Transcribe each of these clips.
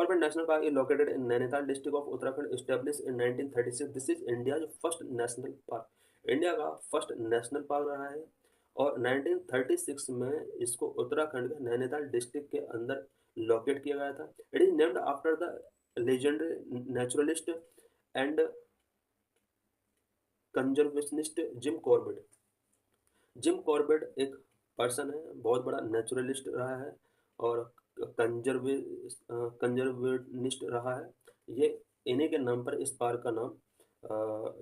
Corbett National Park is located in Nainital district of Uttarakhand, established in 1936. This is India's first national park. India का first national park रहा है और 1936 में इसको उत्तराखंड के Nainital district के अंदर लोकेट किया गया था। It is named after the legendary naturalist and conservationist Jim Corbett. Jim Corbett एक पर्सन है, बहुत बड़ा नेचुरलिस्ट रहा है और कंजर्वेनिस्ट रहा है। ये इन्हीं के नाम पर इस पार्क का नाम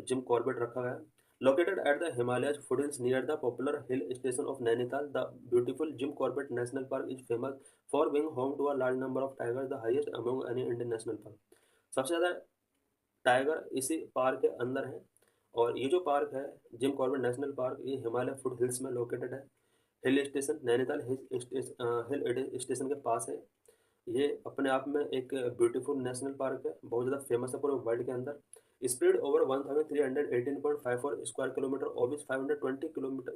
जिम कॉर्बेट रखा गया है। Located at the Himalayas foothills near the popular hill station of Nainital, the beautiful Jim Corbett National Park is famous for being home to a large number of tigers, the highest among any Indian national park. सबसे ज़्यादा tiger इसी park के अंदर है और ये जो park है जिम कॉर्बेट नेशनल पार्क, ये हिमालय फुट हिल्स में लोकेटेड है। Hill station Nainital hill station के पास है। ये अपने आप में एक ब्यूटीफुल नेशनल पार्क है, बहुत ज़्यादा फेमस है पूरे वर्ल्ड के अंदर। Spread over 1318.54 square kilometer, of which 520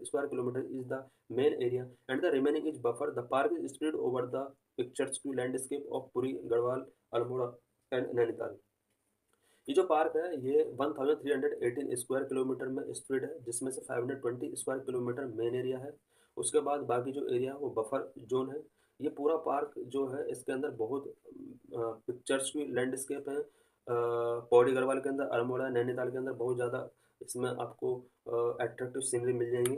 square kilometer is the main area and the remaining is buffer. The park is spread over the picturesque landscape of Puri, Garhwal, Almora and Nainital. ये जो park है ये 1318 square kilometre में spread है, जिसमें से 520 square kilometre main area है। उसके बाद बाकी जो एरिया है वो बफर जोन है। ये पूरा पार्क जो है इसके अंदर बहुत पिक्चर्स की लैंडस्केप है। पौड़ी गढ़वाल के अंदर, अल्मोड़ा, नैनीताल के अंदर बहुत ज़्यादा इसमें आपको अट्रैक्टिव सीनरी मिल जाएंगी।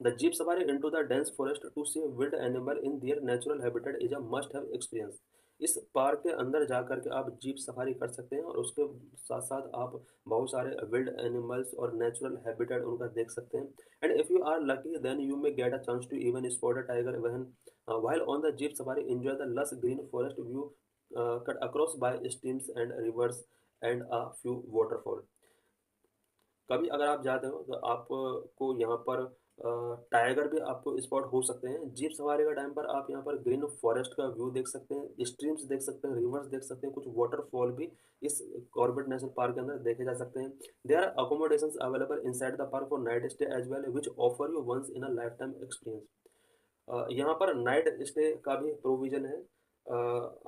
The jeep safari into the dense forest to see wild animal in their natural habitat is a must have experience. इस पार्क के अंदर जा करके आप जीप सफारी कर सकते हैं और उसके साथ साथ आप बहुत सारे विल्ड एनिमल्स और नेचुरल हैबिटेट उनका देख सकते हैं। And if you are lucky then you may get a chance to even spot a tiger when while on the jeep safari enjoy the lush green forest view cut across by streams and rivers and a few waterfall। कभी अगर आप जाते हो तो आपको यहाँ पर tiger भी आपको स्पॉट हो सकते हैं। जीप सवारी का टाइम पर आप यहाँ पर ग्रीन फॉरेस्ट का व्यू देख सकते हैं, स्ट्रीम्स देख सकते हैं, रिवर्स देख सकते हैं, कुछ वाटरफॉल भी इस कॉर्बेट नेशनल पार्क के अंदर देखे जा सकते हैं। There are accommodations available inside the park for night stay as well which offer you once in a lifetime experience. यहाँ पर नाइट स्टे का भी प्रोविजन है।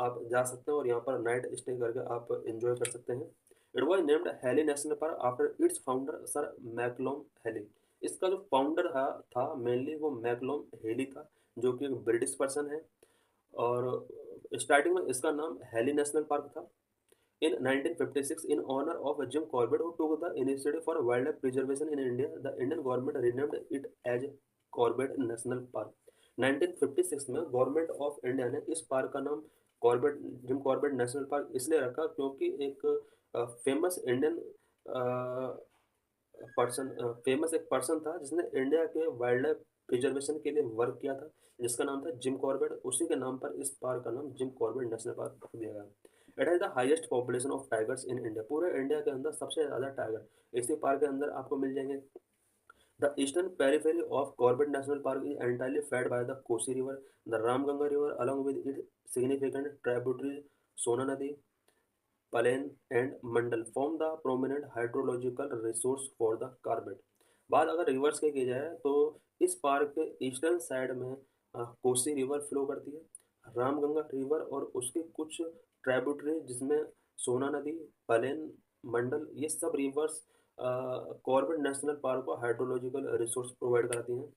आप जा सकते हैं और यहाँ पर नाइट स्टे करके आप एंजॉय कर सकते हैं। It was named Hailey National Park after its founder sir Malcolm Hailey. इसका जो फाउंडर था मेनली वो मैकलोम हेली था, जो कि एक ब्रिटिश पर्सन है और स्टार्टिंग में इसका नाम हेली नेशनल पार्क था। In 1956, in honor of Jim Corbett, who took the initiative for wildlife preservation in India, the Indian government renamed it as Corbett National Park। 1956 में गवर्नमेंट ऑफ इंडिया ने इस park का नाम Corbett Jim Corbett National park इसलिए रखा क्योंकि एक famous Indian एक पर्सन था जिसने इंडिया के वाइल्ड लाइफ प्रिजर्वेशन के लिए वर्क किया था, जिसका नाम था जिम कॉर्बेट। उसी के नाम पर इस पार्क का नाम जिम कॉर्बेट नेशनल पार्क रख दिया गया। It has the highest population of tigers in India. पूरे इंडिया के अंदर सबसे ज़्यादा टाइगर इसी पार्क के अंदर आपको मिल जाएंगे। The eastern periphery of Corbett National park is entirely fed by the Kosi river, the Ramganga river along with it significant tributary सोना नदी, Palen and Mandal form the prominent hydrological resource for the Corbett। बात अगर reverse की जाए तो इस park के eastern side में कोसी रिवर फ्लो करती है, रामगंगा रिवर और उसके कुछ ट्राइब्यूटरी जिसमें सोना नदी, पलेन, मंडल, ये सब रिवर्स कॉर्बेट नेशनल पार्क को हाइड्रोलॉजिकल रिसोर्स प्रोवाइड कराती हैं।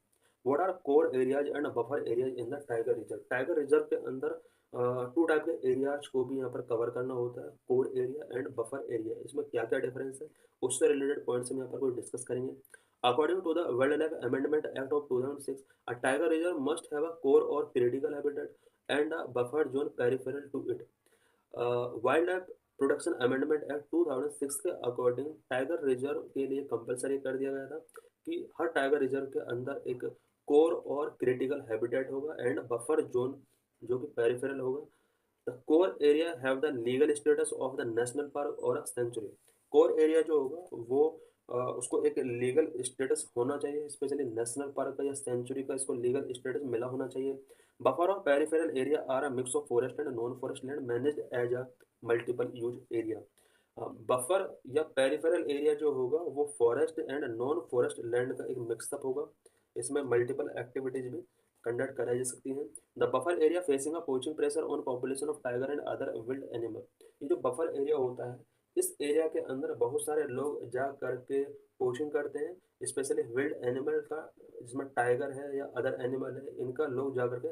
What are core areas and buffer areas in the tiger reserve. Tiger reserve के अंदर टू टाइप के एरियाज को भी यहाँ पर कवर करना होता है, core area and buffer area. इसमें क्या क्या डिफरेंस है उससे रिलेटेड पॉइंट्स हम यहाँ पर कोई डिस्कस करेंगे। According to the wildlife amendment act of 2006, a tiger reserve must have a core or critical habitat and a buffer zone peripheral to it. Wildlife protection amendment act 2006 के according tiger reserve के लिए compulsory कर दिया गया था कि हर tiger reserve के अंदर एक कोर और क्रिटिकल हैबिटेट होगा एंड बफर जोन जो कि पेरिफेरल होगा। The core area have the legal status of the national park और अ सेंचुरी। कोर एरिया जो होगा वो उसको एक लीगल स्टेटस होना चाहिए, स्पेशली नेशनल पार्क का या सेंचुरी का इसको लीगल स्टेटस मिला होना चाहिए। बफर और peripheral area are a mix of forest and non forest land managed as a multiple use area. Buffer या पेरिफेरल एरिया जो होगा वो forest and non forest land का एक मिक्सअप होगा, इसमें मल्टीपल एक्टिविटीज भी कंडक्ट कराई जा सकती हैं। The buffer area facing a poaching pressure on population of tiger and other wild animal. ये जो बफर एरिया होता है, इस एरिया के अंदर बहुत सारे लोग जा करके पोचिंग करते हैं, स्पेशली विल्ड एनिमल का, जिसमें टाइगर है या अदर एनिमल है, इनका लोग जा करके